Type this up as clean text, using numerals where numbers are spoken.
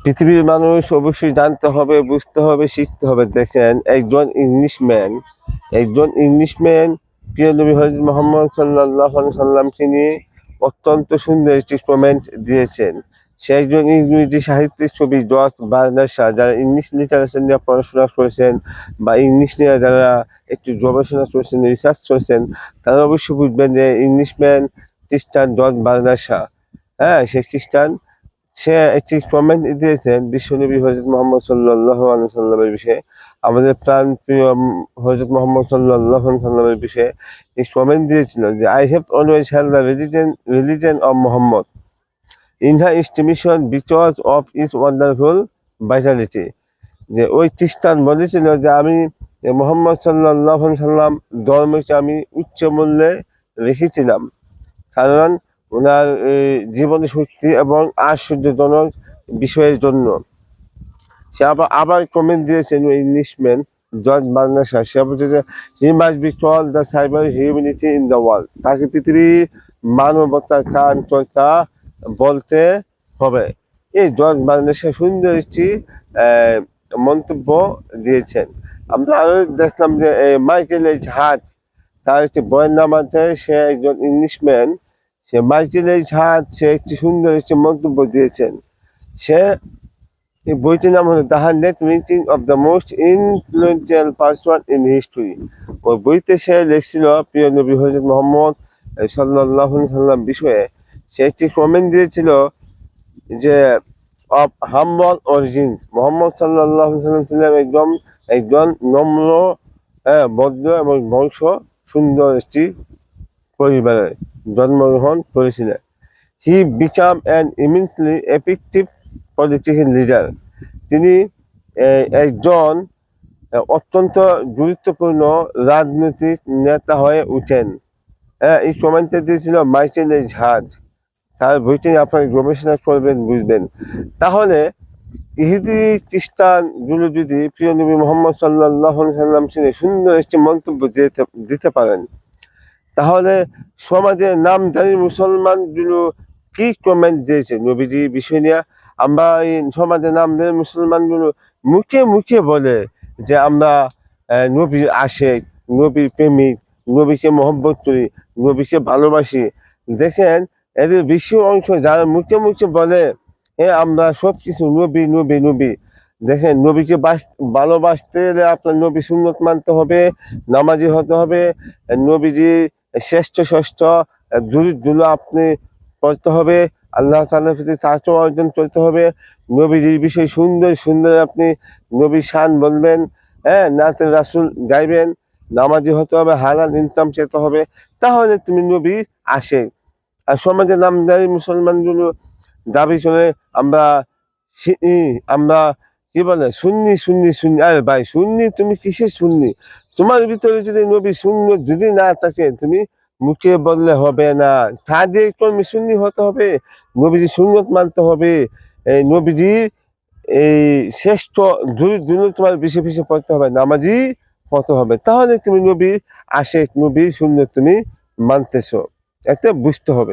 পৃথিবীর মানুষ অবশ্যই জানতে হবে, বুঝতে হবে, শিখতে হবে। দেখেন, একজন ইংলিশম্যান প্রিয় নবী হযরত মুহাম্মদ সাল্লাল্লাহু আলাইহি সাল্লামকে নিয়ে অত্যন্ত সুন্দর একটি কমেন্ট দিয়েছেন। সে একজন ইংরেজি সাহিত্যিক কবি জর্জ বার্নার্ড শা। যারা ইংলিশ লিটারেচার নিয়ে পড়াশোনা করেছেন বা ইংলিশ নিয়ে যারা একটু গবেষণা করেছেন, রিসার্চ করেছেন, তারা অবশ্যই বুঝবেন যে ইংলিশম্যান খ্রিস্টান জর্জ বার্নার্ড শা, হ্যাঁ, সে খ্রিস্টান। সে একটি কমেন্ট দিয়েছেন বিশ্বনবী হযরত মুহাম্মদ সাল্লাল্লাহু আলাইহি সাল্লামের বিষয়ে, আমাদের প্রাণপ্রিয় হযরত মুহাম্মদ সাল্লাল্লাহু আলাইহি সাল্লামের বিষয়ে এই কমেন্ট দিয়েছিল যে, "I have always held the religion of Muhammad in high estimation because of its wonderful vitality." যে ওই খ্রিস্টান বলেছিল যে, আমি মুহাম্মদ সাল্লাল্লাহু আলাইহি সাল্লাম ধর্মকে আমি উচ্চ মূল্যে রেখেছিলাম, কারণ ওনার জীবনী শক্তি এবং আশ্চর্যজনক বিষয়ের জন্য। সে আবার কমেন্ট দিয়েছেন ওই ইংলিশম্যান জর্জ বার্নার্ড শা। সে বলছে যে, he must be called the cyber humanity in the world. তাকে পৃথিবীর মানবতার ত্রাণকর্তা বলতে হবে। এই জর্জ বার্নার্ড শা সুন্দর একটি মন্তব্য দিয়েছেন। আমরা আরও দেখলাম যে মাইকেল এইচ হার্ট, তার একটি বইয়ের নাম আছে, সে একজন ইংলিশম্যান। সে মাইকেল এইচ হার্ট, সে একটি সুন্দর একটি মন্তব্য দিয়েছেন। সে এই বইটির নাম হলো the 100 meaning of the most influential person in history. ওই বইতে সে লিখছিল প্রিয় নবী হযরত মুহাম্মদ সাল্লাল্লাহু আলাইহি সাল্লাম বিষয়ে। সে একটি কমেন্ট দিয়েছিল যে, অফ হাম্বল অরিজিনস, মুহাম্মদ সাল্লাল্লাহু আলাইহি সাল্লাম ছিলেন একজন নম্র, ভদ্র এবং বংশ সুন্দর একটি পরিবারে জন্মগ্রহণ করেছিলেন। He became an immensely effective political leader. তিনি একজন অত্যন্ত গুরুত্বপূর্ণ রাজনৈতিক নেতা হয়ে ওঠেন। এই কমেন্টটা দিয়েছিল মাইকেল এইচ হার্ট। তার বইটি আপনারা গবেষণা করবেন, বুঝবেন। তাহলে ইহুদি খ্রিস্টানগুলো যদি প্রিয় নবী মুহাম্মদ সাল্লাল্লাহু আলাইহি সাল্লাম ছিলেন সুন্দর একটি মন্তব্য দিতে পারেন, তাহলে সমাজে নামধারী মুসলমানগুলো কি কমেন্ট দিয়েছে নবীজির বিষয় নিয়ে? আমরা এই সমাজে নামধারী মুসলমানগুলো মুখে মুখে বলে যে আমরা নবীর আশেক, নবীর প্রেমিক, নবীকে মহব্বত করি, নবীকে ভালোবাসি। দেখেন, এদের বেশি অংশ যারা মুখে মুখে বলে আমরা সব কিছু নবী নবী নবী। দেখেন, নবীকে ভালোবাসতে হলে আপনার নবী সুন্নত মানতে হবে, নামাজি হতে হবে, নবীজি শ্রেষ্ঠ দুরূদগুলো আপনি পড়তে হবে, আল্লাহ তাআলার প্রতি তাওয়াক্কুল অর্জন করতে হবে, নবীজির বিষয়ে সুন্দর আপনি নবীর শান বলবেন, নাতে রাসূল গাইবেন, নামাজি হতে হবে, হালাল ইনকাম খেতে হবে, তাহলে তুমি নবী আশেক। আর সমাজে নামধারী মুসলমানগুলো দাবি করে আমরা কি বলে সুন্নি সুন্নি সুন্নি। আরে ভাই, সুন্নি তুমি কিসের সুন্নি? তোমার ভিতরে যদি নবী সুন্নত যদি না থাকে, তুমি মুখে বললে হবে না, কাজে কর্মে সুন্নি হতে হবে, নবীজি সুন্নত মানতে হবে, এই নবীজি এই শ্রেষ্ঠ দুরূদ তোমার বেশি পড়তে হবে, নামাজি হতে হবে, তাহলে তুমি নবীর আশেক, নবীর সুন্নত তুমি মানতেছো। এতে বুঝতে হবে।